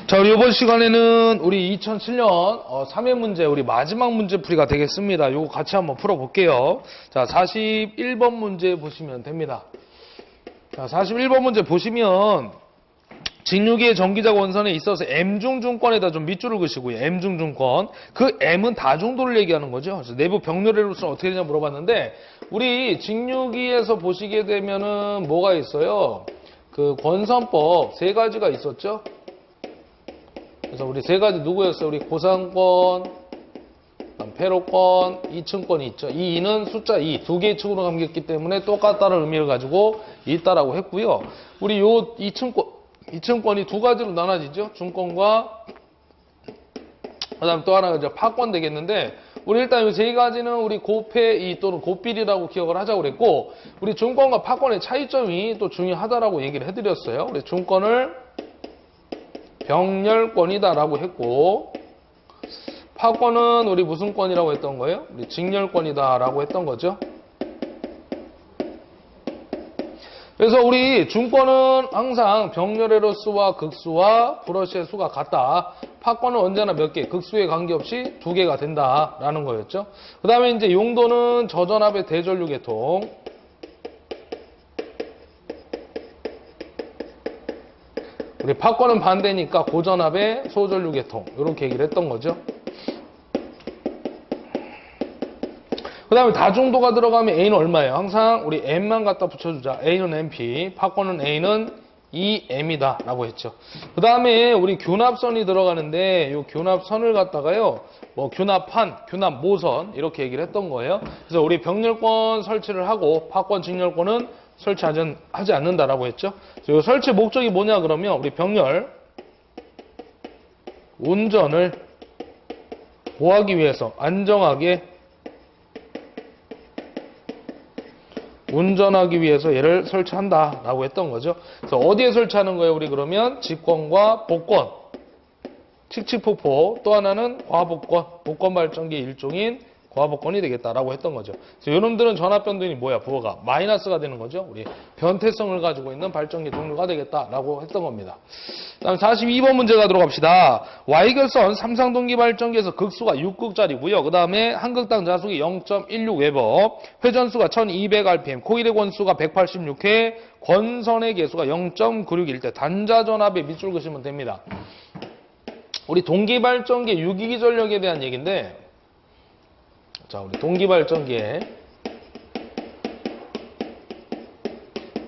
자, 우리 이번 시간에는 우리 2007년 3회 문제, 우리 마지막 문제풀이가 되겠습니다. 요거 같이 한번 풀어볼게요. 자, 41번 문제 보시면 됩니다. 자, 41번 문제 보시면 직류기의 전기자 원선에 있어서 M중중권에다 좀 밑줄을 그시고요. M중중권. 그 M은 다중도를 얘기하는 거죠. 그래서 내부 병렬해로서는 어떻게 되냐 물어봤는데, 우리 직류기에서 보시게 되면은 뭐가 있어요? 그 권선법 세 가지가 있었죠. 그래서 우리 세 가지 누구였어요? 우리 고상권, 패로권, 이층권이 있죠. 이 2는 숫자 2, 두 개의 층으로 감겼기 때문에 똑같다는 의미를 가지고 있다라고 했고요. 우리 요 이층권이 두 가지로 나눠지죠. 중권과 그다음 또 하나가 이제 파권 되겠는데, 우리 일단 이 세 가지는 우리 곱해 또는 곱비리라고 기억을 하자고 그랬고, 우리 중권과 파권의 차이점이 또 중요하다라고 얘기를 해드렸어요. 우리 중권을 병렬권이다라고 했고, 파권은 우리 무슨 권이라고 했던 거예요? 우리 직렬권이다라고 했던 거죠. 그래서 우리 중권은 항상 병렬회로 수와 극수와 브러쉬의 수가 같다. 파권은 언제나 몇 개, 극수에 관계없이 두 개가 된다라는 거였죠. 그 다음에 이제 용도는 저전압의 대전류계통. 우리 파권은 반대니까 고전압의 소전류계통. 이렇게 얘기를 했던 거죠. 그 다음에 다중도가 들어가면 A는 얼마예요? 항상 우리 M만 갖다 붙여주자. A는 MP, 파권은 A는 2M이다 라고 했죠. 그 다음에 우리 교납선이 들어가는데, 이 교납선을 갖다가요, 뭐 교납판, 교납모선 이렇게 얘기를 했던 거예요. 그래서 우리 병렬권 설치를 하고 파권, 직렬권은 설치하지 않는다라고 했죠. 그래서 이 설치 목적이 뭐냐 그러면, 우리 병렬 운전을 보호하기 위해서 안정하게 운전하기 위해서 얘를 설치한다라고 했던 거죠. 그래서 어디에 설치하는 거예요? 우리 그러면 직권과 복권, 칙칙폭포, 또 하나는 과복권, 복권 발전기의 일종인 과복권이 되겠다라고 했던 거죠. 그래서 이놈들은 전압 변동이 뭐야? 부호가 마이너스가 되는 거죠. 우리 변태성을 가지고 있는 발전기 종류가 되겠다라고 했던 겁니다. 다음 42번 문제 가도록 합시다. Y결선 삼상동기 발전기에서 극수가 6극짜리고요. 그 다음에 한극당 자속이 0.16웨버, 회전수가 1200rpm, 코일의 권수가 186회, 권선의 개수가 0.961 때 단자전압에 밑줄 그시면 됩니다. 우리 동기발전기의 유기기 전력에 대한 얘기인데, 자, 우리 동기발전기에,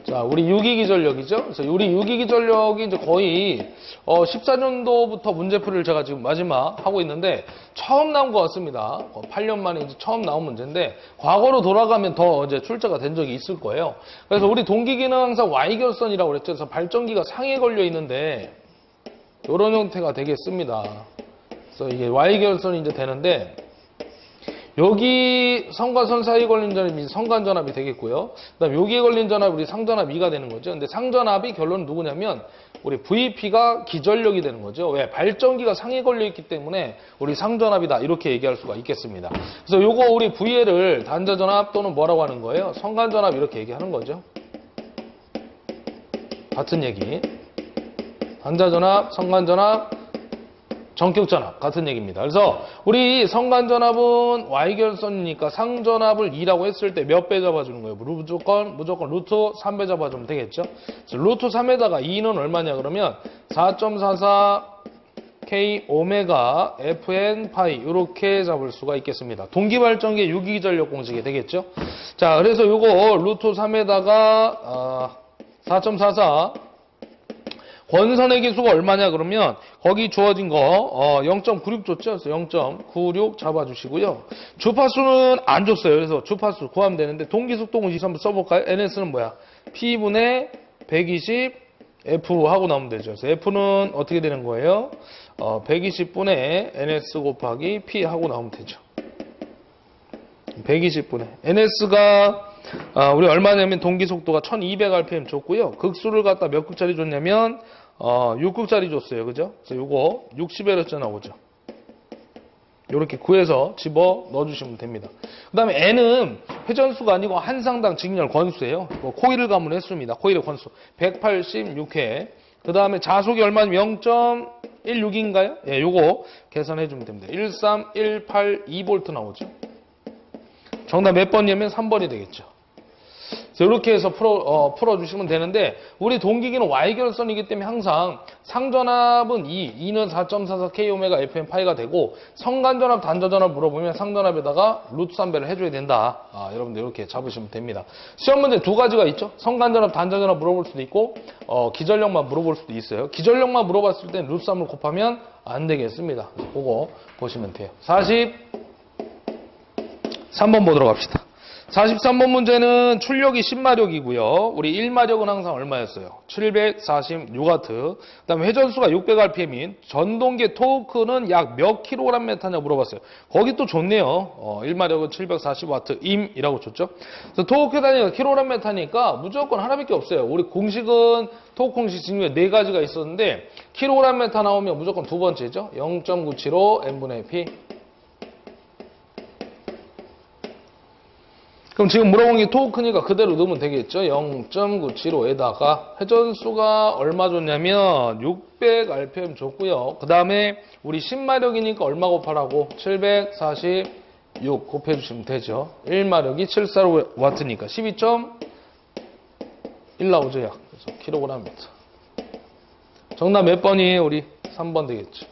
자, 우리 유기기 전력이죠. 그래서 우리 유기기 전력이 이제 거의 14년도부터 문제풀이를 제가 지금 마지막 하고 있는데 처음 나온 것 같습니다. 8년 만에 이제 처음 나온 문제인데, 과거로 돌아가면 더 이제 출제가 된 적이 있을 거예요. 그래서 우리 동기기는 항상 Y결선이라고 그랬죠. 그래서 발전기가 상에 걸려 있는데 이런 형태가 되겠습니다. 그래서 이게 Y결선이 이제 되는데, 여기 선과 선 사이에 걸린 전압이 선간전압이 되겠고요. 그 다음 여기에 걸린 전압이 우리 상전압 2가 되는 거죠. 근데 상전압이 결론은 누구냐면 우리 VP가 기전력이 되는 거죠. 왜? 발전기가 상에 걸려 있기 때문에 우리 상전압이다, 이렇게 얘기할 수가 있겠습니다. 그래서 요거 우리 VL을 단자전압 또는 뭐라고 하는 거예요? 선간전압 이렇게 얘기하는 거죠. 같은 얘기. 단자전압, 선간전압, 전격전압 같은 얘기입니다. 그래서 우리 선간전압은 Y결선이니까 상전압을 2라고 했을 때 몇 배 잡아주는 거예요? 무조건 루트 3배 잡아주면 되겠죠. 그래서 루트 3에다가 2는 얼마냐 그러면 4.44 K 오메가 FN 파이 이렇게 잡을 수가 있겠습니다. 동기발전기의 유기기 전력 공식이 되겠죠. 자, 그래서 요거 루트 3에다가 4.44 권선의 개수가 얼마냐 그러면 거기 주어진 거 0.96 줬죠. 그래서 0.96 잡아주시고요. 주파수는 안 줬어요. 그래서 주파수 구하면 되는데 동기속도 공식 한번 써볼까요? NS는 뭐야? P분의 120 F 하고 나오면 되죠. 그래서 F는 어떻게 되는 거예요? 120분의 NS 곱하기 P 하고 나오면 되죠. 120분의 NS가 우리 얼마냐면 동기속도가 1200rpm 줬고요. 극수를 갖다 몇 극짜리 줬냐면 6극짜리 줬어요. 그죠? 그래서 요거 60Hz 나오죠. 이렇게 구해서 집어 넣어주시면 됩니다. 그 다음에 N은 회전수가 아니고 한 상당 직렬 권수예요. 코일을 가문했습니다. 코일의 권수 186회. 그 다음에 자속이 얼마냐면 16인가요? 예, 요거 계산해 주면 됩니다. 13182V 나오죠. 정답 몇 번이냐면 3번이 되겠죠. 이렇게 해서 풀어주시면 되는데, 우리 동기기는 Y결선이기 때문에 항상 상전압은 2는 4.44K오메가 FM파이가 되고, 성간전압, 단자전압 물어보면 상전압에다가 루트 3배를 해줘야 된다. 여러분들 이렇게 잡으시면 됩니다. 시험 문제 두 가지가 있죠. 성간전압, 단자전압 물어볼 수도 있고, 기전력만 물어볼 수도 있어요. 기전력만 물어봤을 땐 루트 3을 곱하면 안 되겠습니다. 그거 보시면 돼요. 43번 보도록 합시다. 43번 문제는 출력이 10마력이고요. 우리 1마력은 항상 얼마였어요? 746W. 그 다음에 회전수가 600rpm인 전동계 토크는 약 몇 kgm냐 물어봤어요. 거기 또 좋네요. 1마력은 740W임이라고 줬죠. 그래서 토크 단위가 kgm니까 무조건 하나밖에 없어요. 우리 공식은 토크 공식 증명에 4가지가 있었는데 kgm 나오면 무조건 두 번째죠. 0.975 n분의 p. 그럼 지금 물어본 게 토크니까 그대로 넣으면 되겠죠. 0.975에다가 회전수가 얼마 줬냐면 600rpm 줬고요. 그 다음에 우리 10마력이니까 얼마 곱하라고? 746 곱해주시면 되죠. 1마력이 745W니까 12.1 나오죠. 약. 그래서 kg입니다. 정답 몇 번이에요? 우리 3번 되겠죠.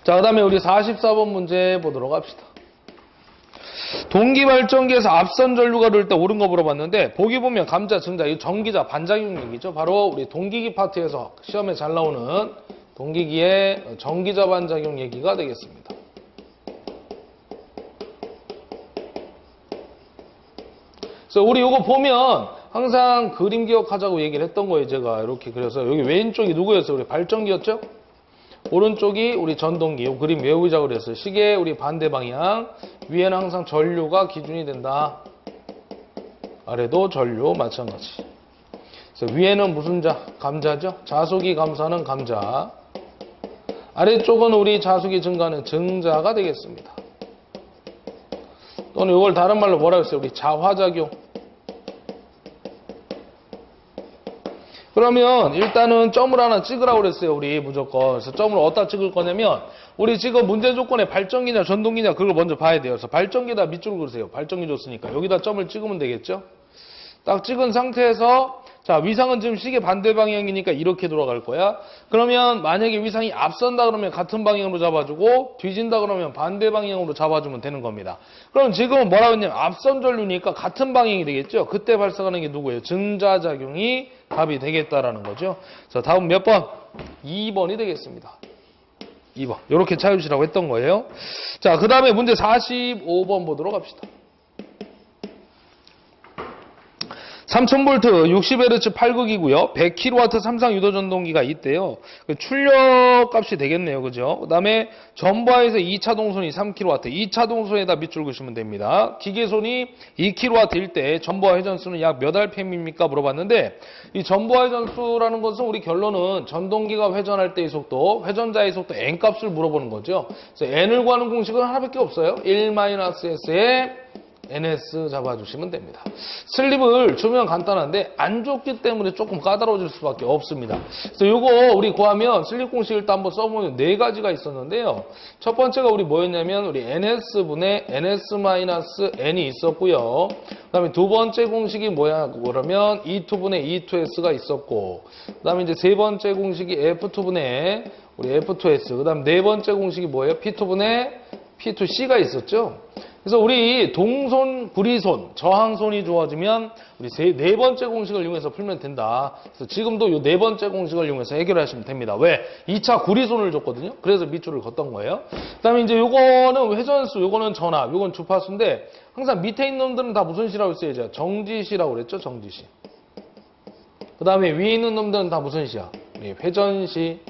자, 그 다음에 우리 44번 문제 보도록 합시다. 동기발전기에서 앞선 전류가 흐를 때 옳은 거 물어봤는데, 보기 보면 감자, 증자, 이 전기자, 반작용 얘기죠. 바로 우리 동기기 파트에서 시험에 잘 나오는 동기기의 전기자 반작용 얘기가 되겠습니다. 그래서 우리 이거 보면 항상 그림 기억하자고 얘기를 했던 거예요. 제가 이렇게 그려서 여기 왼쪽이 누구였어요? 우리 발전기였죠? 오른쪽이 우리 전동기. 이 그림 외우자고 그랬어요. 시계 우리 반대 방향. 위에는 항상 전류가 기준이 된다. 아래도 전류 마찬가지. 그래서 위에는 무슨 자? 감자죠? 자수기 감소하는 감자. 아래쪽은 우리 자수기 증가하는 증자가 되겠습니다. 또는 이걸 다른 말로 뭐라 그랬어요? 우리 자화작용. 그러면 일단은 점을 하나 찍으라고 그랬어요. 우리 무조건. 그래서 점을 어디다 찍을 거냐면, 우리 지금 문제 조건에 발전기냐 전동기냐 그걸 먼저 봐야 돼요. 그래서 발전기에다 밑줄을 그으세요. 발전기 줬으니까. 여기다 점을 찍으면 되겠죠. 딱 찍은 상태에서, 자, 위상은 지금 시계 반대 방향이니까 이렇게 돌아갈 거야. 그러면 만약에 위상이 앞선다 그러면 같은 방향으로 잡아주고, 뒤진다 그러면 반대 방향으로 잡아주면 되는 겁니다. 그럼 지금은 뭐라고 했냐면 앞선 전류니까 같은 방향이 되겠죠. 그때 발생하는 게 누구예요? 증자작용이 답이 되겠다라는 거죠. 자, 다음 몇 번? 2번이 되겠습니다. 2번. 이렇게 찾으시라고 했던 거예요. 자, 그 다음에 문제 45번 보도록 합시다. 3000V 60Hz 8극이고요. 100kW 3상 유도 전동기가 있대요. 출력 값이 되겠네요. 그죠? 그 다음에 전부하에서 2차 동선이 3kW, 2차 동선에다 밑줄 그시면 됩니다. 기계손이 2kW일 때 전부하 회전수는 약 몇 rpm입니까? 물어봤는데, 이 전부하 회전수라는 것은 우리 결론은 전동기가 회전할 때의 속도, 회전자의 속도 n 값을 물어보는 거죠. 그래서 n을 구하는 공식은 하나밖에 없어요. 1-s에 NS 잡아주시면 됩니다. 슬립을 주면 간단한데 안 줬기 때문에 조금 까다로워질 수밖에 없습니다. 그래서 요거 우리 구하면 슬립 공식 일단 한번 써보면 4가지가 있었는데요. 첫 번째가 우리 뭐였냐면 우리 NS분의 NS-N이 있었고요. 그 다음에 두 번째 공식이 뭐야 그러면 E2분의 E2S가 있었고, 그 다음에 이제 세 번째 공식이 F2분의 우리 F2S, 그 다음 네 번째 공식이 뭐예요? P2분의 P2C가 있었죠. 그래서 우리 동손, 구리손, 저항손이 좋아지면 우리 네 번째 공식을 이용해서 풀면 된다. 그래서 지금도 이 네 번째 공식을 이용해서 해결하시면 됩니다. 왜? 2차 구리손을 줬거든요. 그래서 밑줄을 걷던 거예요. 그 다음에 이제 요거는 회전수, 요거는 전압, 요건 주파수인데 항상 밑에 있는 놈들은 다 무슨 시라고 했어요? 정지시라고 그랬죠? 정지시. 그 다음에 위에 있는 놈들은 다 무슨 시야? 회전시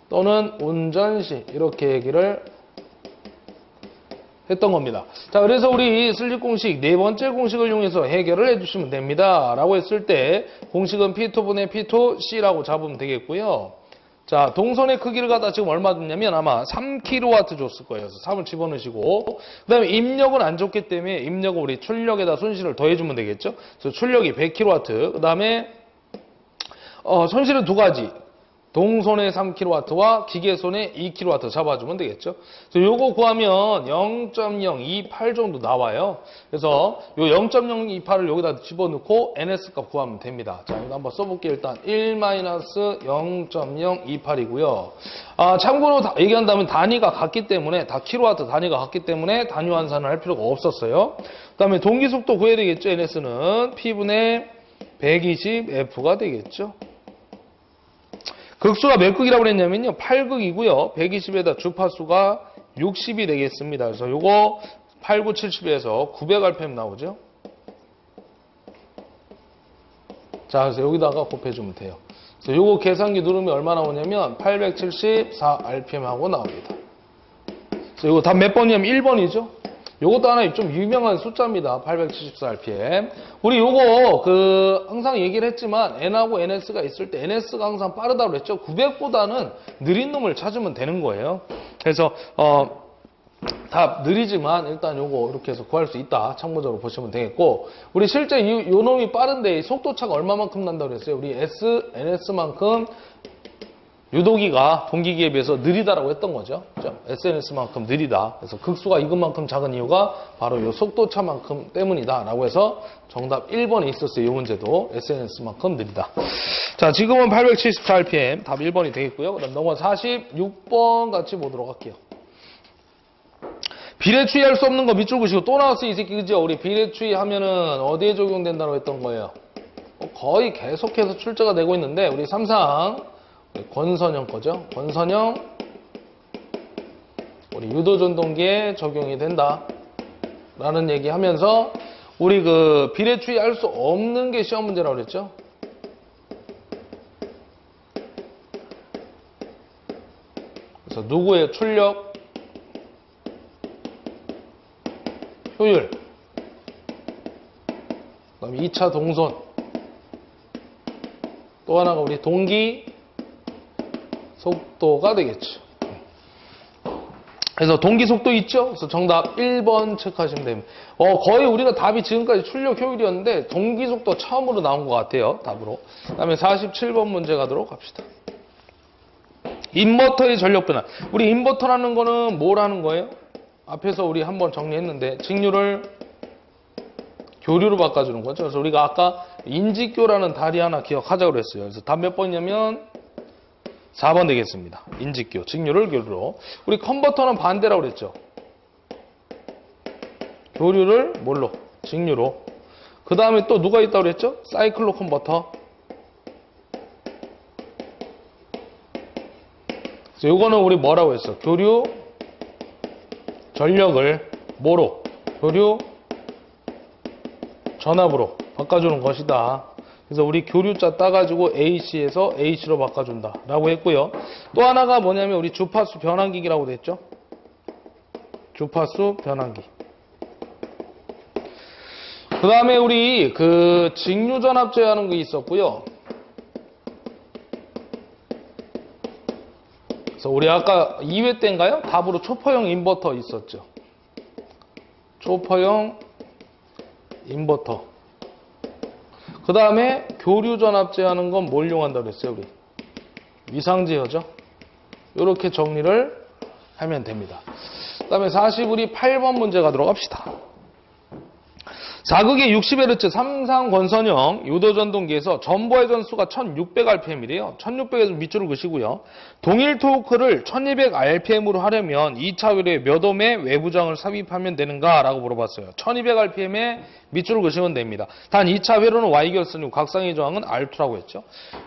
또는 운전시. 이렇게 얘기를 했던 겁니다. 자, 그래서 우리 슬립 공식 네 번째 공식을 이용해서 해결을 해주시면 됩니다. 라고 했을 때 공식은 P2분의 P2C라고 잡으면 되겠고요. 자, 동선의 크기를 갖다 지금 얼마 줬냐면 아마 3kW 줬을 거예요. 그래서 3을 집어넣으시고, 그 다음에 입력은 안 줬기 때문에 입력은 우리 출력에다 손실을 더해주면 되겠죠. 그래서 출력이 100kW, 그 다음에 손실은 두 가지. 동손의 3kW와 기계손의 2kW 잡아주면 되겠죠. 그래서 요거 구하면 0.028 정도 나와요. 그래서 요 0.028을 여기다 집어넣고 NS 값 구하면 됩니다. 자, 이거 한번 써볼게요. 일단 1-0.028이고요. 참고로 얘기한다면 단위가 같기 때문에, 다 kW 단위가 같기 때문에 단위 환산을 할 필요가 없었어요. 그 다음에 동기속도 구해야 되겠죠. NS는 P분의 120F가 되겠죠. 극수가 몇 극이라고 그랬냐면요. 8극이고요. 120에다 주파수가 60이 되겠습니다. 그래서 요거 8, 9, 70에서 900rpm 나오죠. 자, 그래서 여기다가 곱해주면 돼요. 그래서 요거 계산기 누르면 얼마 나오냐면 874rpm 하고 나옵니다. 그래서 요거 답 몇 번이냐면 1번이죠. 요것도 하나의 좀 유명한 숫자입니다. 874rpm. 우리 요거 항상 얘기를 했지만 N하고 NS가 있을 때 NS가 항상 빠르다고 그랬죠. 900보다는 느린 놈을 찾으면 되는 거예요. 그래서 다 느리지만 일단 요거 이렇게 해서 구할 수 있다. 참고적으로 보시면 되겠고, 우리 실제 요 놈이 빠른데 속도차가 얼마만큼 난다고 그랬어요? 우리 NS만큼 유도기가 동기기에 비해서 느리다라고 했던 거죠. SNS만큼 느리다. 그래서 극수가 이것만큼 작은 이유가 바로 이 속도차만큼 때문이다. 라고 해서 정답 1번에 있었어요. 이 문제도 SNS만큼 느리다. 자, 지금은 874rpm 답 1번이 되겠고요. 그 다음 넘어가 46번 같이 보도록 할게요. 비례추이할 수 없는 거 밑줄 그시고 또 나왔어요. 이 새끼 그죠? 우리 비례추이 하면은 어디에 적용된다고 했던 거예요? 거의 계속해서 출제가 되고 있는데 우리 3상 권선형 거죠. 권선형 우리 유도전동기에 적용이 된다 라는 얘기 하면서 우리 비례추이 할 수 없는 게 시험 문제라고 그랬죠. 그래서 누구의 출력, 효율, 그다음에 2차 동선, 또 하나가 우리 동기 속도가 되겠죠. 그래서 동기 속도 있죠? 그래서 정답 1번 체크하시면 됩니다. 거의 우리가 답이 지금까지 출력 효율이었는데 동기 속도 처음으로 나온 것 같아요. 답으로. 그 다음에 47번 문제 가도록 합시다. 인버터의 전력 변화. 우리 인버터라는 거는 뭘 하는 거예요? 앞에서 우리 한번 정리했는데 직류를 교류로 바꿔주는 거죠. 그래서 우리가 아까 인직교라는 다리 하나 기억하자고 그랬어요. 그래서 답 몇 번이냐면 4번 되겠습니다. 인직교, 직류를 교류로. 우리 컨버터는 반대라고 그랬죠. 교류를 뭘로? 직류로. 그 다음에 또 누가 있다고 그랬죠? 사이클로 컨버터. 그래서 요거는 우리 뭐라고 했어? 교류 전력을 뭐로? 교류 전압으로 바꿔주는 것이다. 그래서 우리 교류자 따가지고 AC에서 H로 바꿔준다 라고 했고요. 또 하나가 뭐냐면 우리 주파수 변환기라고 됐죠. 주파수 변환기. 그 다음에 우리 직류전압제하는 게 있었고요. 그래서 우리 아까 2회 때인가요? 답으로 초퍼형 인버터 있었죠. 초퍼형 인버터. 그 다음에 교류전압제하는 건 뭘 이용한다고 그랬어요, 우리? 위상제어죠. 이렇게 정리를 하면 됩니다. 그 다음에 48번 문제 가도록 합시다. 4극의 60Hz 3상 권선형 유도전동기에서 전보의 전수가 1600rpm이래요. 1600에서 밑줄을 그시고요. 동일 토크를 1200rpm으로 하려면 2차 회로에 몇 옴의 외부장을 삽입하면 되는가? 라고 물어봤어요. 1200rpm에 밑줄을 그시면 됩니다. 단 2차 회로는 Y결선이고 각상의 저항은 R2라고 했죠.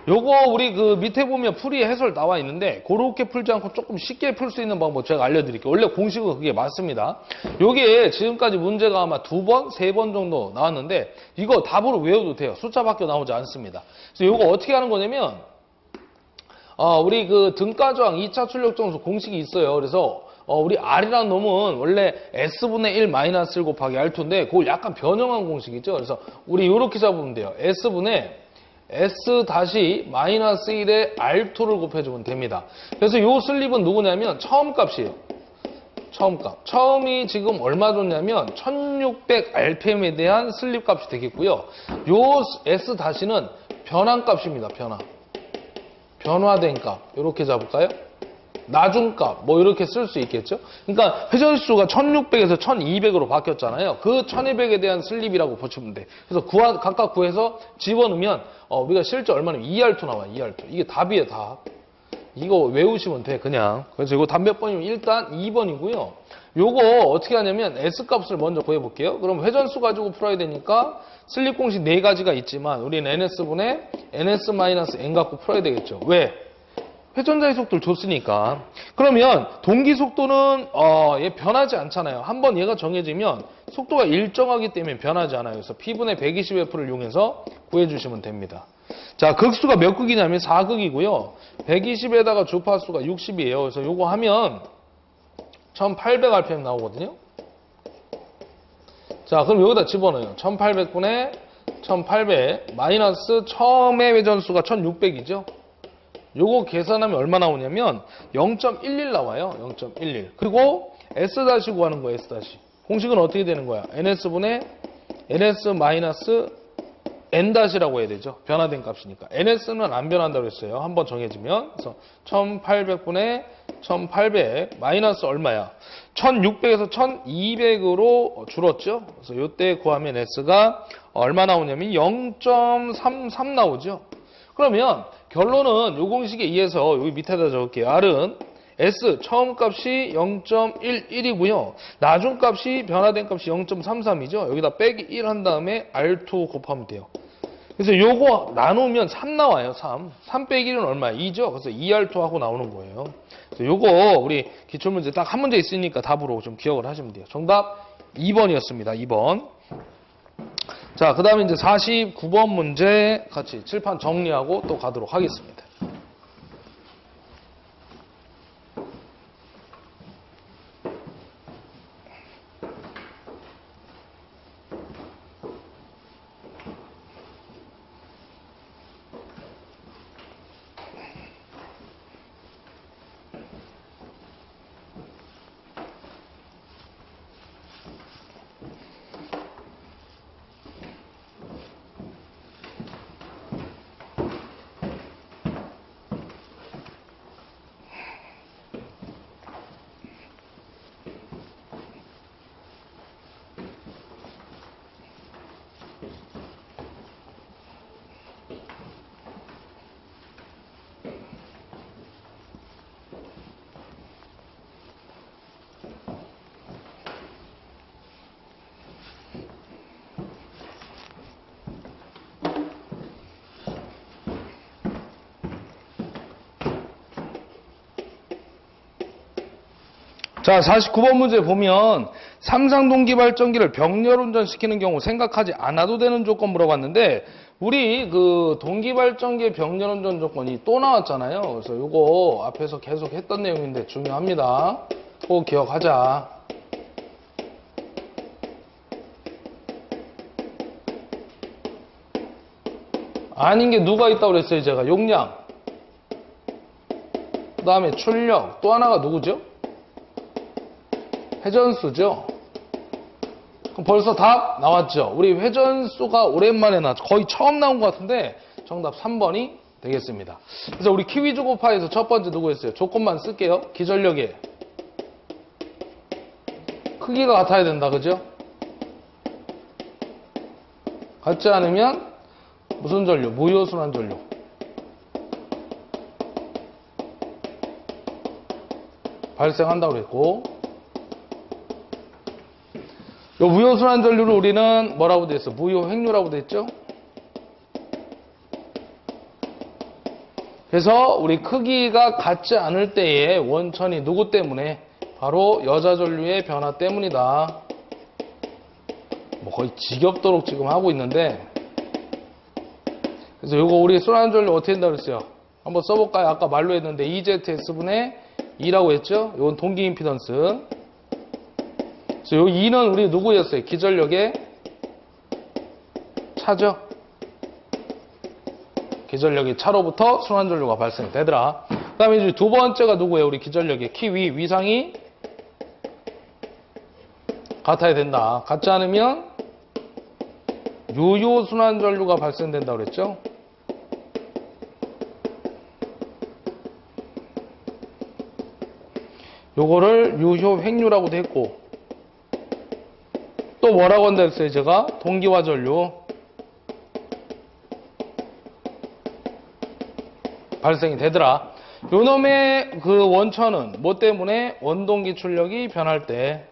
요거 우리 밑에 보면 풀이 해설 나와 있는데 그렇게 풀지 않고 조금 쉽게 풀 수 있는 방법 제가 알려드릴게요. 원래 공식은 그게 맞습니다. 요게 지금까지 문제가 아마 2번, 3번 정도 나왔는데 이거 답으로 외워도 돼요. 숫자밖에 나오지 않습니다. 그래서 이거 어떻게 하는 거냐면 우리 등가저항 2차 출력 점수 공식이 있어요. 그래서 우리 R이라는 놈은 원래 S분의 1 마이너스 1 곱하기 R2인데 그걸 약간 변형한 공식이죠. 그래서 우리 이렇게 잡으면 돼요. S분의 S 다시 마이너스 1에 R2를 곱해주면 됩니다. 그래서 요 슬립은 누구냐면 처음 값이에요. 처음 값. 처음이 지금 얼마 줬냐면 1600rpm에 대한 슬립 값이 되겠고요. 요 S 다시는 변환 값입니다. 변환. 변화된 값 이렇게 잡을까요? 나중 값 뭐 이렇게 쓸 수 있겠죠? 그러니까 회전수가 1600에서 1200으로 바뀌었잖아요. 그 1200에 대한 슬립이라고 보시면 돼. 그래서 각각 구해서 집어넣으면 우리가 실제 얼마냐면 2R2 나와요. 2R2. 이게 답이에요. 답. 이거 외우시면 돼 그냥. 그래서 이거 답 몇 번이면 일단 2번이고요. 요거 어떻게 하냐면 S값을 먼저 구해볼게요. 그럼 회전수 가지고 풀어야 되니까 슬립 공식 4가지가 있지만 우리는 NS분의 NS-N 갖고 풀어야 되겠죠. 왜? 회전자의 속도를 줬으니까. 그러면 동기 속도는 얘 변하지 않잖아요. 한번 얘가 정해지면 속도가 일정하기 때문에 변하지 않아요. 그래서 P분의 120F를 이용해서 구해주시면 됩니다. 자, 극수가 몇 극이냐면 4극이고요. 120에다가 주파수가 60이에요. 그래서 요거 하면 1800rpm 나오거든요. 자, 그럼 여기다 집어넣어요. 1800분의 1800 마이너스 처음의 회전수가 1600이죠. 요거 계산하면 얼마 나오냐면 0.11 나와요. 0.11. 그리고 S- 구하는 거예요. S-. 공식은 어떻게 되는 거야? NS분의 NS-N-라고 해야 되죠. 변화된 값이니까. NS는 안 변한다고 했어요. 한번 정해지면. 그래서 1800분의 1800 마이너스 얼마야? 1600에서 1200으로 줄었죠. 그래서 요때 구하면 S가 얼마 나오냐면 0.33 나오죠. 그러면 결론은 요 공식에 의해서 여기 밑에다 적을게요. R은 S 처음 값이 0.11이고요. 나중 값이 변화된 값이 0.33이죠. 여기다 빼기 1 한 다음에 R2 곱하면 돼요. 그래서 요거 나누면 3 나와요. 3. 3 빼기 1은 얼마야? 2죠. 그래서 2R2 하고 나오는 거예요. 그래서 요거 우리 기출문제 딱 한 문제 있으니까 답으로 좀 기억을 하시면 돼요. 정답 2번이었습니다. 2번. 자, 그 다음에 이제 49번 문제 같이 칠판 정리하고 또 가도록 하겠습니다. 자, 49번 문제 보면 삼상동기 발전기를 병렬 운전시키는 경우 생각하지 않아도 되는 조건 물어봤는데 우리 그 동기 발전기의 병렬 운전 조건이 또 나왔잖아요. 그래서 요거 앞에서 계속 했던 내용인데 중요합니다. 꼭 기억하자. 아닌 게 누가 있다고 그랬어요, 제가. 용량. 그 다음에 출력. 또 하나가 누구죠? 회전수죠. 그럼 벌써 답 나왔죠. 우리 회전수가 오랜만에 나왔죠. 거의 처음 나온 것 같은데 정답 3번이 되겠습니다. 그래서 우리 키위즈 곱하기에서 첫 번째 누구였어요? 조건만 쓸게요. 기전력의 크기가 같아야 된다. 그죠? 같지 않으면 무슨 전류? 무효순환 전류. 발생한다고 그랬고 요 무효순환 전류를 우리는 뭐라고 돼 있어? 무효획류라고 돼 있죠? 그래서 우리 크기가 같지 않을 때의 원천이 누구 때문에? 바로 여자 전류의 변화 때문이다. 뭐 거의 지겹도록 지금 하고 있는데 그래서 요거 우리 순환 전류 어떻게 된다고 그랬어요? 한번 써볼까요? 아까 말로 했는데 EZS분의 2라고 했죠? 요건 동기 임피던스. 그래서 요 2는 우리 누구였어요? 기전력의 차죠? 기전력의 차로부터 순환전류가 발생되더라. 그 다음에 이제 두 번째가 누구예요? 우리 기전력의 위상이 같아야 된다. 같지 않으면 유효순환전류가 발생된다고 그랬죠? 요거를 유효 획류라고도 했고, 또 뭐라고 한다 했어요, 제가? 동기화 전류. 발생이 되더라. 요놈의 그 원천은 뭐 때문에? 원동기 출력이 변할 때.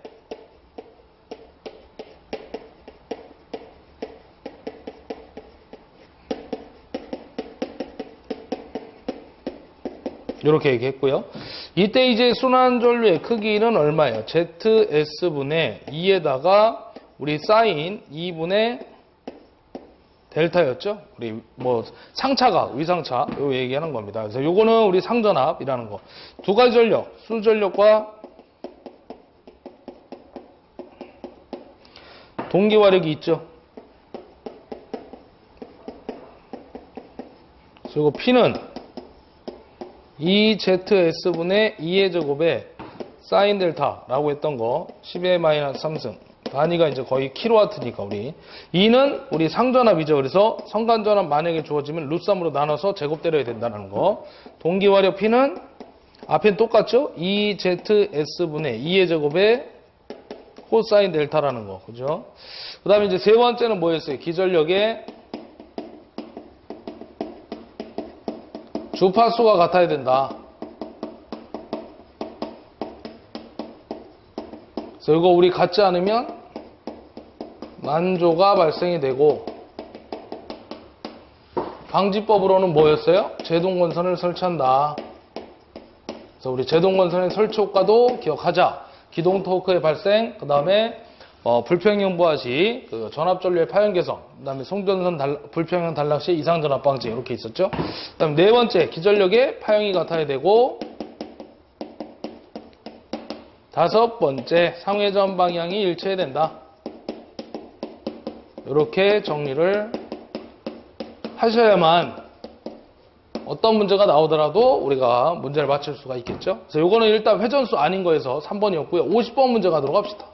이렇게 얘기했고요. 이때 이제 순환전류의 크기는 얼마예요? ZS분의 2에다가 우리 사인 2분의 델타였죠? 우리 뭐 상차각, 위상차 요 얘기하는 겁니다. 그래서 요거는 우리 상전압이라는 거. 두 가지 전력, 수전력과 동기화력이 있죠. 그리고 P는 2ZS분의 2의 제곱에 사인 델타라고 했던 거 10의 마이너스 3승 단위가 이제 거의 킬로와트니까 우리 2는 우리 상전압이죠. 그래서 성간전압 만약에 주어지면 루트삼으로 나눠서 제곱 때려야 된다는 거. 동기화력 P는 앞엔 똑같죠. 2ZS분의 2의 제곱에 코사인 델타라는 거. 그죠? 그 다음에 이제 세 번째는 뭐였어요? 기전력의 주파수가 같아야 된다. 그래서 이거 우리 같지 않으면 난조가 발생이 되고, 방지법으로는 뭐였어요? 제동건선을 설치한다. 그래서 우리 제동건선의 설치 효과도 기억하자. 기동 토크의 발생, 그 다음에 불평형 부하 시 그 전압전류의 파형 개선, 그 다음에 송전선 불평형 단락 시 이상 전압 방지 이렇게 있었죠. 그 다음에 네 번째 기전력의 파형이 같아야 되고, 다섯 번째 상회전 방향이 일치해야 된다. 이렇게 정리를 하셔야만 어떤 문제가 나오더라도 우리가 문제를 맞출 수가 있겠죠. 그래서 이거는 일단 회전수 아닌 거에서 3번이었고요. 50번 문제 가도록 합시다.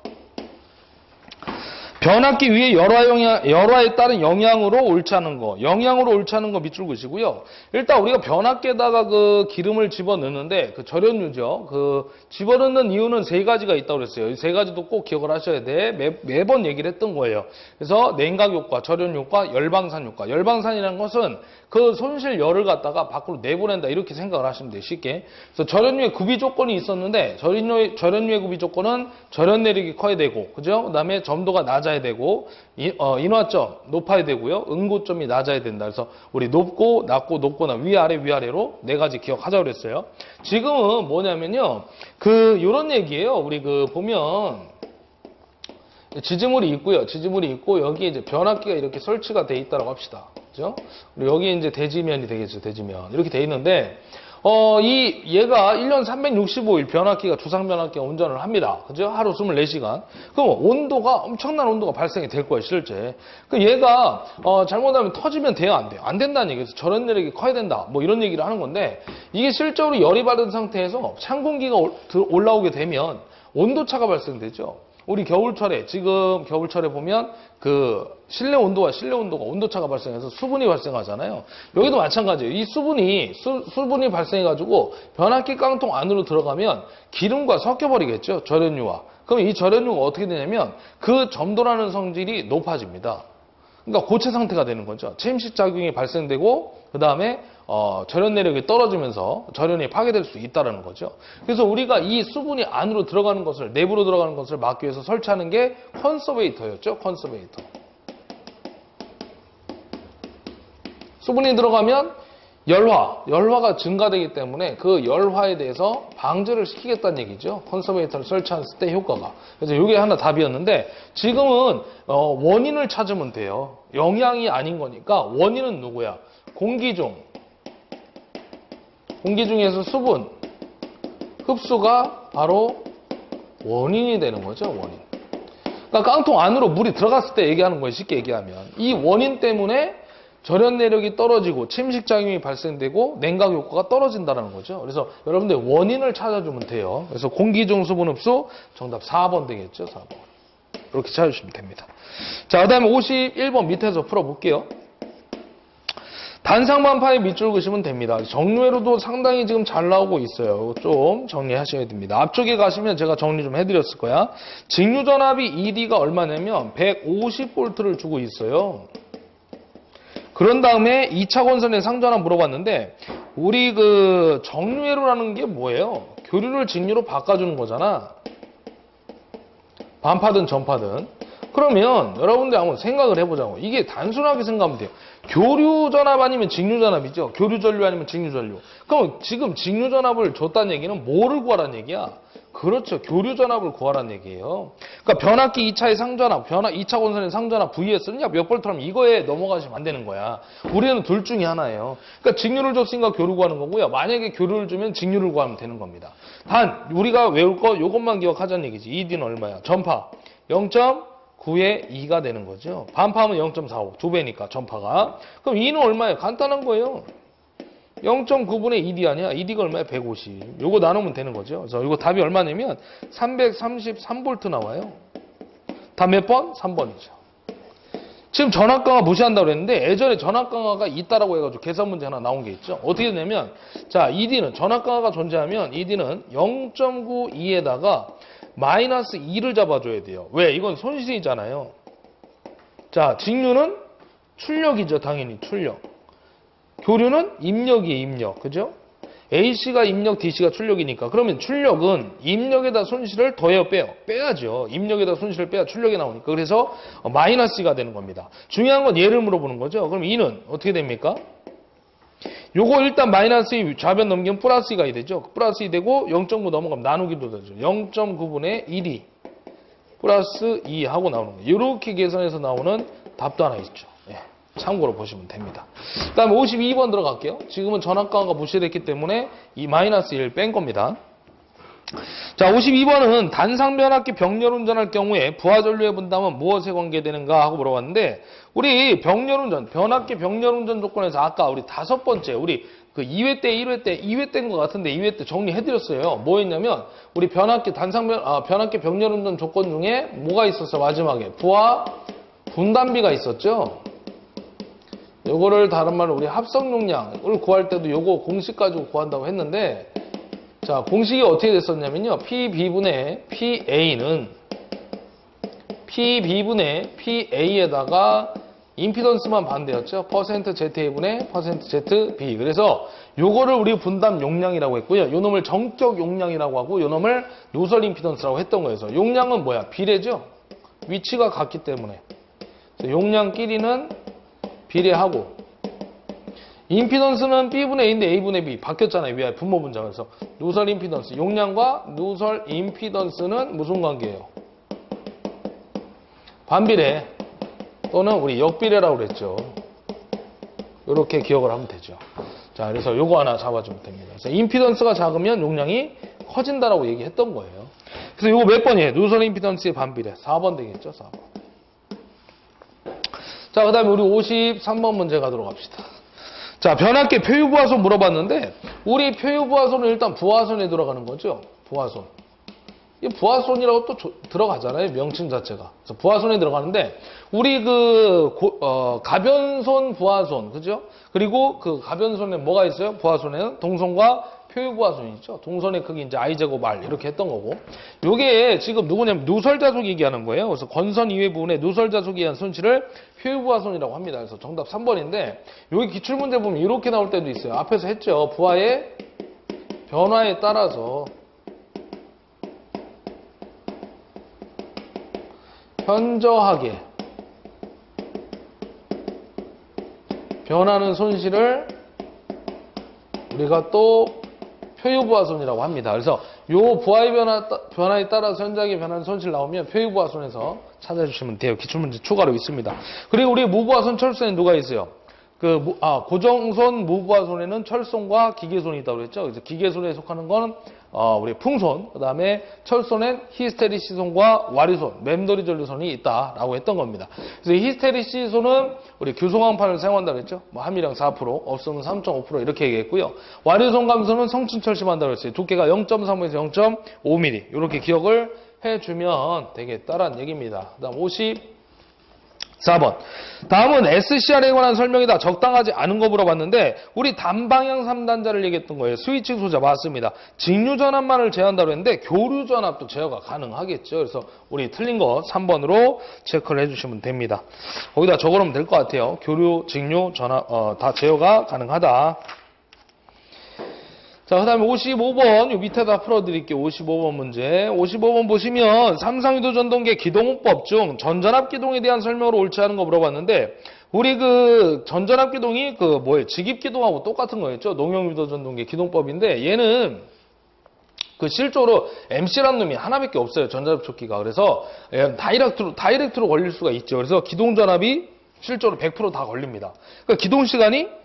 변압기 위에 열화에 따른 영향으로 옳지 않은 거. 영향으로 옳지 않은 거 밑줄 그시고요. 일단 우리가 변압기에다가 그 기름을 집어넣는데 그 절연유죠. 그 집어넣는 이유는 세 가지가 있다고 그랬어요. 이 세 가지도 꼭 기억을 하셔야 돼. 매번 얘기를 했던 거예요. 그래서 냉각 효과, 절연 효과, 열방산 효과. 열방산이라는 것은 그 손실 열을 갖다가 밖으로 내보낸다 이렇게 생각을 하시면 돼요. 쉽게. 그래서 절연유의 구비 조건이 있었는데 절연유의 구비 조건은 절연 내력이 커야 되고, 그죠? 그다음에 점도가 낮아야 되고, 인화점 높아야 되고요. 응고점이 낮아야 된다. 그래서 우리 높고 낮고 높거나 위아래로 네 가지 기억하자고 그랬어요. 지금은 뭐냐면요. 요런 얘기예요. 우리 보면 지지물이 있고요. 지지물이 있고 여기에 이제 변압기가 이렇게 설치가 돼 있다고 합시다. 그죠? 그리고 여기 이제 대지면이 되겠죠. 대지면. 이렇게 돼 있는데 얘가 1년 365일 변압기가 주상 변압기가 운전을 합니다. 그죠? 하루 24시간. 그럼 온도가 엄청난 온도가 발생이 될 거예요, 실제. 그 얘가 잘못하면 터지면 돼요, 안 돼요? 안 된다는 얘기예요. 절연 내력이 커야 된다. 뭐 이런 얘기를 하는 건데, 이게 실제로 열이 받은 상태에서 찬 공기가 올라오게 되면 온도차가 발생되죠. 우리 지금 겨울철에 보면 실내 온도가 온도차가 발생해서 수분이 발생하잖아요. 여기도 마찬가지예요. 이 수분이 발생해가지고 변압기 깡통 안으로 들어가면 기름과 섞여버리겠죠. 절연유와. 그럼 이 절연유가 어떻게 되냐면 그 점도라는 성질이 높아집니다. 그러니까 고체 상태가 되는 거죠. 체임식 작용이 발생되고 그 다음에 절연 내력이 떨어지면서 절연이 파괴될 수 있다는 거죠. 그래서 우리가 이 수분이 안으로 들어가는 것을, 내부로 들어가는 것을 막기 위해서 설치하는 게 컨서베이터였죠. 컨서베이터. 수분이 들어가면 열화가 증가되기 때문에 그 열화에 대해서 방지를 시키겠다는 얘기죠. 컨서베이터를 설치했을 때 효과가. 그래서 이게 하나 답이었는데, 지금은 원인을 찾으면 돼요. 영향이 아닌 거니까 원인은 누구야? 공기 중에서 수분 흡수가 바로 원인이 되는 거죠. 원인. 그러니까 깡통 안으로 물이 들어갔을 때 얘기하는 거예요. 쉽게 얘기하면 이 원인 때문에 절연 내력이 떨어지고 침식 작용이 발생되고 냉각 효과가 떨어진다는 거죠. 그래서 여러분들 원인을 찾아주면 돼요. 그래서 공기 중 수분 흡수 정답 4번 되겠죠. 4번. 이렇게 찾아주시면 됩니다. 자, 그다음에 51번 밑에서 풀어볼게요. 단상반파의 밑줄 그시면 됩니다. 정류회로도 상당히 지금 잘 나오고 있어요. 좀 정리하셔야 됩니다. 앞쪽에 가시면 제가 정리 좀 해드렸을 거야. 직류전압이 ED가 얼마냐면 150V를 주고 있어요. 그런 다음에 2차 권선의 상전압 물어봤는데 우리 그 정류회로라는 게 뭐예요? 교류를 직류로 바꿔주는 거잖아. 반파든 전파든. 그러면 여러분들 한번 생각을 해보자고. 이게 단순하게 생각하면 돼요. 교류전압 아니면 직류전압이죠. 교류전류 아니면 직류전류. 그럼 지금 직류전압을 줬다는 얘기는 뭐를 구하라는 얘기야? 그렇죠. 교류전압을 구하라는 얘기예요. 그러니까 변압기 2차의 상전압, 2차 권선의 상전압 VS는 약 몇 볼트라면 이거에 넘어가시면 안 되는 거야. 우리는 둘 중에 하나예요. 그러니까 직류를 줬으니까 교류 구하는 거고요. 만약에 교류를 주면 직류를 구하면 되는 겁니다. 단 우리가 외울 거 이것만 기억하자는 얘기지. ED는 얼마야? 전파 0.9의 2가 되는 거죠. 반파하면 0.45, 2배니까 전파가. 그럼 E는 얼마예요? 간단한 거예요. 0.9분의 2D 아니야? ED가 얼마야? 150. 요거 나누면 되는 거죠. 그래서 이거 답이 얼마냐면 333V 나와요. 답 몇 번? 3번이죠. 지금 전압강화 무시한다고 그랬는데 예전에 전압강화가 있다라고 해가지고 계산 문제 하나 나온 게 있죠. 어떻게 되냐면 자 ED는 전압강화가 존재하면 ED는 0.92에다가 마이너스 2를 잡아줘야 돼요. 왜? 이건 손실이잖아요. 자 직류는 출력이죠. 당연히 출력. 교류는 입력이에요. 입력. 그죠? AC가 입력, DC가 출력이니까. 그러면 출력은 입력에다 손실을 더해요, 빼요? 빼야죠. 입력에다 손실을 빼야 출력이 나오니까. 그래서 마이너스가 되는 겁니다. 중요한 건 얘를 물어보는 거죠. 그럼 2는 어떻게 됩니까? 요거 일단 마이너스 2 좌변 넘기면 플러스 2가 되죠. 플러스 2 되고 0.9 넘어가면 나누기도 되죠. 0.9분의 1이 플러스 2 하고 나오는 거예요. 이렇게 계산해서 나오는 답도 하나 있죠. 예. 참고로 보시면 됩니다. 그 다음에 52번 들어갈게요. 지금은 전압강화가 무시됐기 때문에 이 마이너스 1을 뺀 겁니다. 자, 52번은 단상변압기 병렬 운전할 경우에 부하전류의 분담은 무엇에 관계되는가 하고 물어봤는데 우리 병렬 운전, 변압기 병렬 운전 조건에서 아까 우리 5번째 우리 그 2회 때 1회 때 2회 때인 것 같은데 2회 때 정리해드렸어요. 뭐였냐면 우리 변압기 변압기 병렬 운전 조건 중에 뭐가 있었어? 마지막에 부하 분담비가 있었죠. 요거를 다른 말로 우리 합성 용량을 구할 때도 요거 공식 가지고 구한다고 했는데 자 공식이 어떻게 됐었냐면요. PB분의 PA는 PB분의 PA에다가 임피던스만 반대였죠. %ZA분의 %ZB. 그래서 요거를 우리 분담 용량이라고 했고요. 요 놈을 정격 용량이라고 하고 요 놈을 노설 임피던스라고 했던 거예요. 그래서 용량은 뭐야? 비례죠. 위치가 같기 때문에. 용량끼리는 비례하고 임피던스는 B분의 A인데 A분의 B 바뀌었잖아요. 위에 분모 분자. 그래서 누설 임피던스 용량과 누설 임피던스는 무슨 관계예요? 반비례 또는 우리 역비례라고 그랬죠. 이렇게 기억을 하면 되죠. 자, 그래서 요거 하나 잡아주면 됩니다. 그래서 임피던스가 작으면 용량이 커진다라고 얘기했던 거예요. 그래서 요거 몇 번이에요? 누설 임피던스의 반비례 4번 되겠죠. 4번. 자, 그 다음에 우리 53번 문제 가도록 합시다. 자, 변압기 표유부하손 물어봤는데 우리 표유부하손은 일단 부하손에 들어가는 거죠. 부하손. 이 부하손이라고 또 들어가잖아요. 명칭 자체가. 그래서 부하손에 들어가는데 우리 가변손 부하손, 그죠? 그리고 그 가변손에 뭐가 있어요? 부하손에는 동선과 표유부하손이 있죠. 동선의 크기 이제 i제곱 r 이렇게 했던 거고. 요게 지금 누구냐면 누설자속 얘기하는 거예요. 그래서 건선 이외 부분에 누설자속에 의한 손실을 표유부하손이라고 합니다. 그래서 정답 3번인데 여기 기출문제 보면 이렇게 나올 때도 있어요. 앞에서 했죠. 부하의 변화에 따라서 현저하게 변하는 손실을 우리가 또 표유부하손이라고 합니다. 그래서 요 부하의 변화에 따라서 현저하게 변하는 손실 나오면 표유부하손에서 찾아주시면 돼요. 기출문제 추가로 있습니다. 그리고 우리 무부하손 철선에 누가 있어요? 고정손 무부하손에는 철손과 기계손이 있다고 그랬죠. 그래서 기계손에 속하는 건 우리 풍손, 그 다음에 철손엔 히스테리시손과 와리손, 맴돌이 전류선이 있다라고 했던 겁니다. 그래서 히스테리시손은 우리 규소광판을 사용한다고 그랬죠. 뭐 함유량 4%, 없으면 3.5% 이렇게 얘기했고요. 와리손 감소는 성층철심한다고 그랬어요. 두께가 0.3에서 0.5mm 이렇게 기억을 해주면 되겠다라는 얘기입니다. 그 다음 4번. 다음은 SCR에 관한 설명이다. 적당하지 않은 거 물어봤는데 우리 단방향 3단자를 얘기했던 거예요. 스위칭 소자 맞습니다. 직류전압만을 제어한다고 했는데 교류전압도 제어가 가능하겠죠. 그래서 우리 틀린 거 3번으로 체크를 해주시면 됩니다. 거기다 적어놓으면 될 것 같아요. 교류, 직류, 전압 다 제어가 가능하다. 자, 그 다음에 55번, 요 밑에다 풀어드릴게요. 55번 문제. 55번 보시면 삼상유도 전동계 기동호법 중 전전압 기동에 대한 설명으로 옳지 않은 거 물어봤는데, 우리 그 전전압 기동이 직입 기동하고 똑같은 거였죠. 농용유도 전동계 기동법인데, 얘는 그 실제로 MC라는 놈이 하나밖에 없어요. 전자접촉기가. 그래서 다이렉트로 걸릴 수가 있죠. 그래서 기동전압이 실제로 100% 다 걸립니다. 그러니까 기동시간이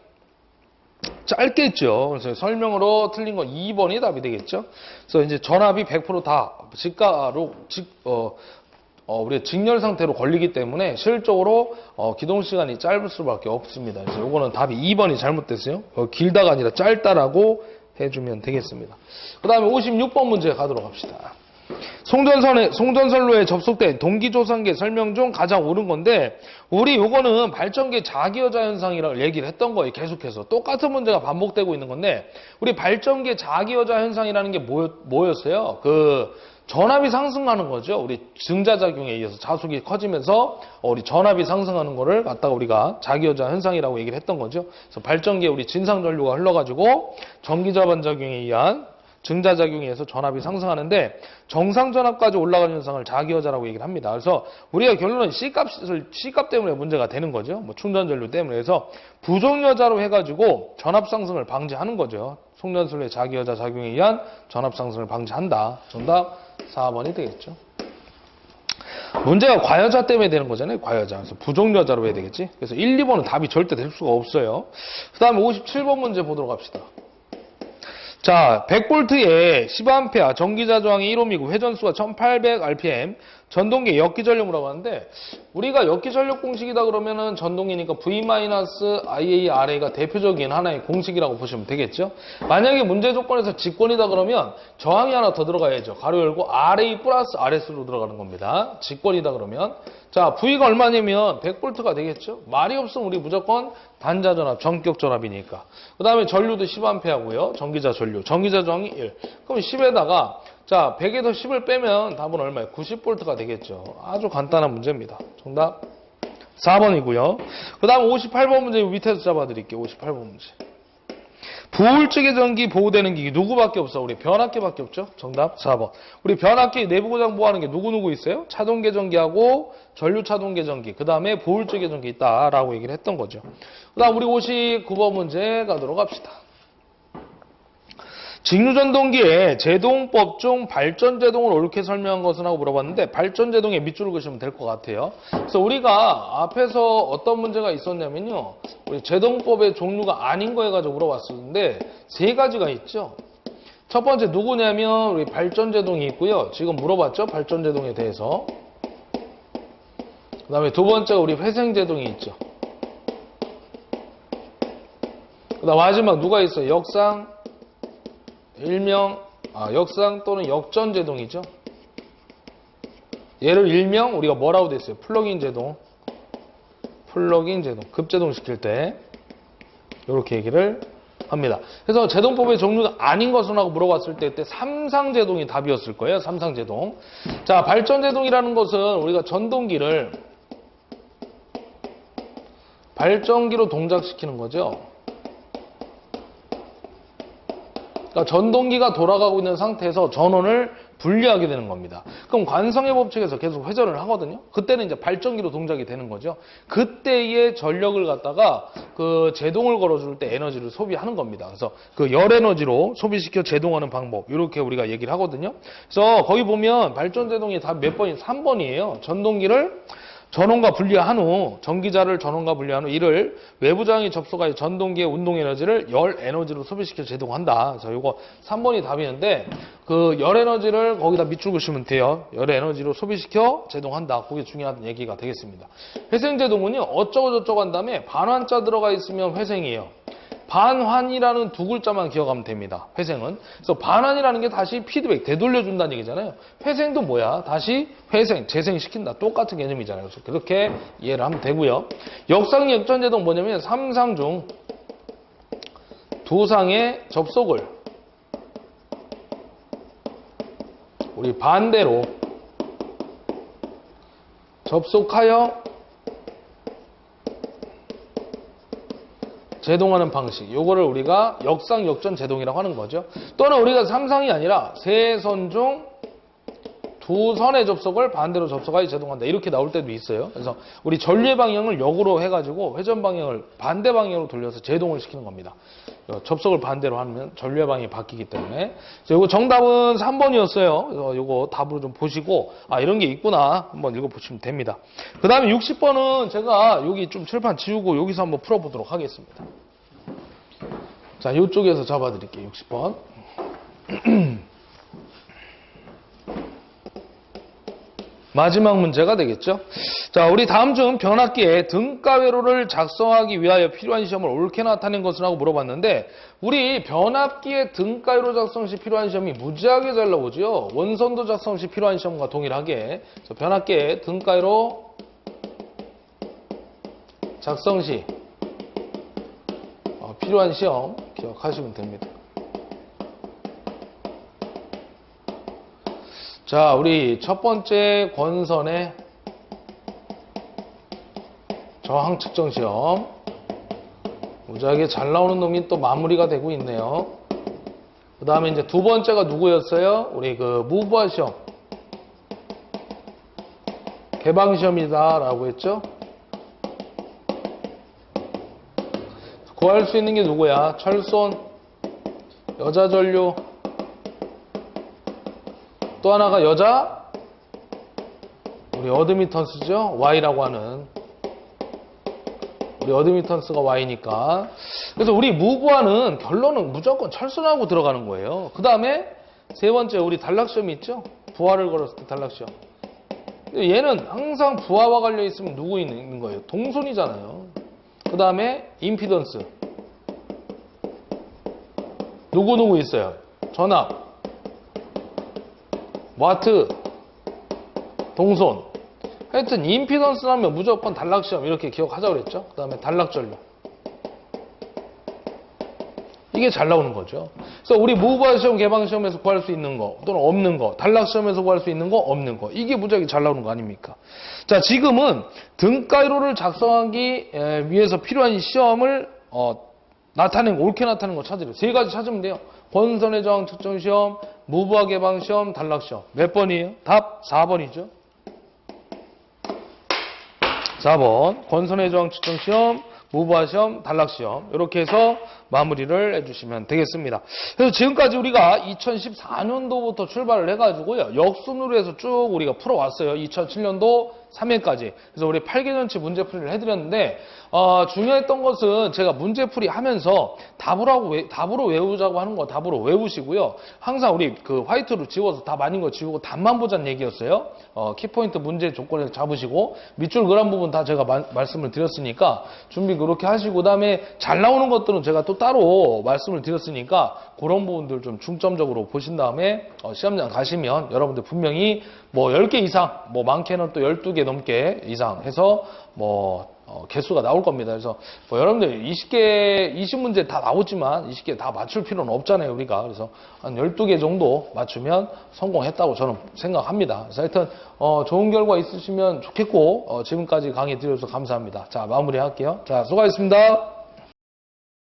짧겠죠. 그래서 설명으로 틀린 건 2번이 답이 되겠죠. 그래서 이제 전압이 100%다 직가로 우리 직렬 상태로 걸리기 때문에 실적으로 기동 시간이 짧을 수밖에 없습니다. 그래서 이거는 답이 2번이 잘못됐어요. 길다가 아니라 짧다라고 해주면 되겠습니다. 그 다음에 56번 문제 가도록 합시다. 송전선로에 접속된 동기조상계 설명 중 가장 옳은 건데, 우리 요거는 발전기 자기여자 현상이라고 얘기를 했던 거예요. 계속해서 똑같은 문제가 반복되고 있는 건데, 우리 발전기 자기여자 현상이라는 게 뭐였어요? 그 전압이 상승하는 거죠. 우리 증자작용에 의해서 자속이 커지면서 우리 전압이 상승하는 거를 갖다가 우리가 자기여자 현상이라고 얘기를 했던 거죠. 그래서 발전기에 우리 진상전류가 흘러가지고 전기자반작용에 의한 증자작용에 의해서 전압이 상승하는데 정상전압까지 올라가는 현상을 자기여자라고 얘기를 합니다. 그래서 우리가 결론은 C값 때문에 문제가 되는 거죠. 뭐 충전전류 때문에. 해서 부정여자로 해가지고 전압 상승을 방지하는 거죠. 송전선로의 자기여자 작용에 의한 전압 상승을 방지한다. 정답 4번이 되겠죠. 문제가 과여자 때문에 되는 거잖아요. 과여자. 그래서 부정여자로 해야 되겠지. 그래서 1, 2번은 답이 절대 될 수가 없어요. 그 다음에 57번 문제 보도록 합시다. 자, 100V에 10A 전기자 저항이 1옴이고 회전수가 1800rpm, 전동기 역기전력 물어봤는데, 우리가 역기전력 공식이다 그러면은 전동기니까 V-IARA가 대표적인 하나의 공식이라고 보시면 되겠죠. 만약에 문제 조건에서 직권이다 그러면 저항이 하나 더 들어가야죠. 가로 열고 RA 플러스 RS로 들어가는 겁니다. 직권이다 그러면. 자, V가 얼마냐면 100V가 되겠죠. 말이 없으면 우리 무조건 단자전압, 전격전압이니까. 그 다음에 전류도 10A고요. 전기자 전류. 전기자 저항이 1. 그럼 10에다가 자, 100에서 10을 빼면 답은 얼마예요? 90V가 되겠죠. 아주 간단한 문제입니다. 정답 4번이고요. 그 다음 58번 문제 밑에서 잡아드릴게요. 58번 문제. 부울적의 전기 보호되는 기기 누구밖에 없어? 우리 변압기밖에 없죠? 정답 4번. 우리 변압기 내부 고장 보호하는 게 누구 있어요? 차동계전기하고 전류차동계전기, 그 다음에 보울적의 전기 있다라고 얘기를 했던 거죠. 그 다음 우리 59번 문제 가도록 합시다. 직류전동기의 제동법 중 발전제동을 옳게 설명한 것은 하고 물어봤는데, 발전제동에 밑줄을 그시면 될 것 같아요. 그래서 우리가 앞에서 어떤 문제가 있었냐면요, 우리 제동법의 종류가 아닌 거 해가지고 물어봤었는데 세 가지가 있죠. 첫 번째 누구냐면 우리 발전제동이 있고요. 지금 물어봤죠, 발전제동에 대해서. 그 다음에 두 번째가 우리 회생제동이 있죠. 그 다음 마지막 누가 있어요? 역상, 역상 또는 역전제동이죠. 얘를 일명 우리가 뭐라고 됐어요? 플러그인 제동. 급제동 시킬 때 이렇게 얘기를 합니다. 그래서 제동법의 종류가 아닌 것은 하고 물어봤을 때 그때 삼상제동이 답이었을 거예요. 삼상제동. 자, 발전제동이라는 것은 우리가 전동기를 발전기로 동작시키는 거죠. 그러니까 전동기가 돌아가고 있는 상태에서 전원을 분리하게 되는 겁니다. 그럼 관성의 법칙에서 계속 회전을 하거든요. 그때는 이제 발전기로 동작이 되는 거죠. 그때의 전력을 갖다가 그 제동을 걸어줄 때 에너지를 소비하는 겁니다. 그래서 그 열 에너지로 소비시켜 제동하는 방법, 이렇게 우리가 얘기를 하거든요. 그래서 거기 보면 발전제동이 답 몇 번이 3번이에요. 전동기를 전원과 분리한 후, 전기자를 전원과 분리한 후 이를 외부 저항이 접속하여 전동기의 운동 에너지를 열 에너지로 소비시켜 제동한다. 그래서 이거 3번이 답이는데, 그 열 에너지를 거기다 밑줄 그시면 돼요. 열 에너지로 소비시켜 제동한다. 그게 중요한 얘기가 되겠습니다. 회생제동은요, 어쩌고저쩌고 한 다음에 반환자 들어가 있으면 회생이에요. 반환이라는 두 글자만 기억하면 됩니다. 회생은. 그래서 반환이라는 게 다시 피드백, 되돌려준다는 얘기잖아요. 회생도 뭐야? 다시 회생, 재생시킨다. 똑같은 개념이잖아요. 그래서 그렇게 이해를 하면 되고요. 역상 역전제동 뭐냐면 3상 중 2상의 접속을 우리 반대로 접속하여 제동하는 방식. 요거를 우리가 역상 역전 제동이라고 하는 거죠. 또는 우리가 3상이 아니라 3선 중 2선의 접속을 반대로 접속하여 제동한다. 이렇게 나올 때도 있어요. 그래서 우리 전류의 방향을 역으로 해가지고 회전 방향을 반대 방향으로 돌려서 제동을 시키는 겁니다. 접속을 반대로 하면 전류의 방향이 바뀌기 때문에. 요거 정답은 3번이었어요. 그래서 요거 답으로 좀 보시고, 아, 이런 게 있구나. 한번 읽어보시면 됩니다. 그 다음에 60번은 제가 여기 좀 칠판 지우고 여기서 한번 풀어보도록 하겠습니다. 자, 요쪽에서 잡아드릴게요. 60번. 마지막 문제가 되겠죠. 자, 우리 다음 중 변압기에 등가회로를 작성하기 위하여 필요한 시험을 옳게 나타낸 것은 하고 물어봤는데, 우리 변압기에 등가회로 작성 시 필요한 시험이 무지하게 잘 나오죠. 원선도 작성 시 필요한 시험과 동일하게. 그래서 변압기에 등가회로 작성 시 필요한 시험 기억하시면 됩니다. 자, 우리 첫 번째 권선의 저항 측정 시험. 무지하게 잘 나오는 놈이 또 마무리가 되고 있네요. 그 다음에 이제 두 번째가 누구였어요? 우리 그 무부하 시험. 개방 시험이다라고 했죠? 구할 수 있는 게 누구야? 철손, 여자 전류, 또 하나가 여자, 우리 어드미턴스죠? Y라고 하는. 우리 어드미턴스가 Y니까. 그래서 우리 무부하는 결론은 무조건 철선하고 들어가는 거예요. 그 다음에 세 번째 우리 단락시험이 있죠? 부하를 걸었을 때 단락시험. 얘는 항상 부하와 관련 있으면 누구 있는 거예요? 동선이잖아요. 그 다음에 임피던스. 누구 있어요? 전압. 와트, 동손. 하여튼 임피던스라면 무조건 단락시험 이렇게 기억하자고 그랬죠. 그 다음에 단락전류. 이게 잘 나오는 거죠. 그래서 우리 무부하 시험, 개방 시험에서 구할 수 있는 거 또는 없는 거, 단락 시험에서 구할 수 있는 거, 없는 거. 이게 무지하게 잘 나오는 거 아닙니까? 자, 지금은 등가위로를 작성하기 위해서 필요한 시험을 나타내는, 옳게 나타내는 거 찾으래요. 세 가지 찾으면 돼요. 권선의 저항 측정 시험, 무부하 개방 시험, 단락 시험. 몇 번이에요? 답 4번이죠. 4번. 권선의 저항 측정 시험, 무부하 시험, 단락 시험. 이렇게 해서 마무리를 해주시면 되겠습니다. 그래서 지금까지 우리가 2014년도부터 출발을 해가지고요. 역순으로 해서 쭉 우리가 풀어왔어요. 2007년도 3회까지. 그래서 우리 8개년치 문제풀이를 해드렸는데, 중요했던 것은 제가 문제풀이 하면서 답으로 외우자고 하는 거 답으로 외우시고요. 항상 우리 그 화이트로 지워서 답 아닌 거 지우고 답만 보자는 얘기였어요. 키포인트 문제 조건을 잡으시고, 밑줄 그란 부분 다 제가 말씀을 드렸으니까 준비 그렇게 하시고, 그 다음에 잘 나오는 것들은 제가 또 따로 말씀을 드렸으니까 그런 부분들 좀 중점적으로 보신 다음에 시험장 가시면 여러분들 분명히 뭐 10개 이상, 뭐 많게는 또 12개 넘게 이상 해서 개수가 나올 겁니다. 그래서 뭐 여러분들 20문제 다 나오지만 20개 다 맞출 필요는 없잖아요, 우리가. 그래서 한 12개 정도 맞추면 성공했다고 저는 생각합니다. 그래서 하여튼 좋은 결과 있으시면 좋겠고, 지금까지 강의 드려주셔서 감사합니다. 자, 마무리할게요. 자, 수고하셨습니다.